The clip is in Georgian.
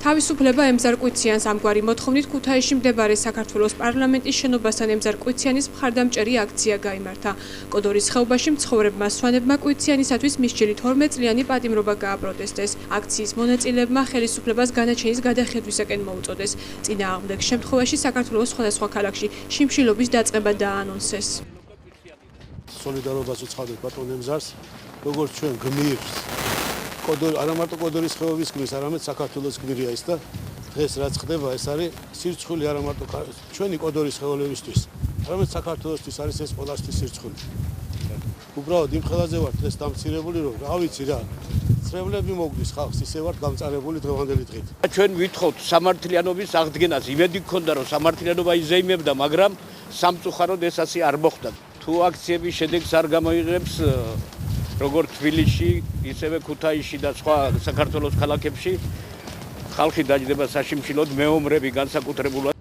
თავისუფლება ემზარ-კვიციანს ამგვარი მოთხოვნით ქუთაისში მდებარე საქართველოს პარლამენტის შენობასთან ემზარ-კვიციანის მხარდამჭერი აქცია გაიმართა. კოდორის ხეობაში მცხოვრებმა სვანებმა კვიციანისათვის მისჯილი 12 წლიანი პატიმრობა გააპროტესტეს. აქციის მონაწილეებმა ხელისუფლებას განაჩენის გადახედვისაკენ მოუწოდეს. წინააღმდეგ შემთხვევაში საქართველოს სხვადასხვა ქალაქში შიმშილობის დაწყება დააანონსეს. სოლიდარობას უცხადეთ ბატონ ემზარს, როგორც ჩვენ გმირს. არა მარტო კოდორის ხეობის გმირს, არამედ საქართველოს გმირია ის და დღეს რაც ხდება, ეს არის სირცხული არა მარტო ჩვენი კოდორის ხეობებისთვის, არამედ საქართველოსთვის არის ეს ყველასთვის სირცხული. უბრალოდ იმ ხელაზე ვართ დღეს დამცირებული, რომ რა ვიცი რა, წრებლები მოგდის ხალხს, ისე ვართ გამწარებული დღევანდელი დღით. ჩვენ ვითხოვთ სამართლიანობის აღდგენას, იმედი გქონდა რომ სამართლიანობა იზეიმებდა, მაგრამ სამწუხაროდ ეს ასე არ მოხდა. თუ აქციების შედეგს არ გამოიღებს როგორც თბილისში, ისევე ქუთაისში და სხვა საქართველოს ქალაქებში ხალხი დაჯდება საშიმშილოდ, მეომრები განსაკუთრებულად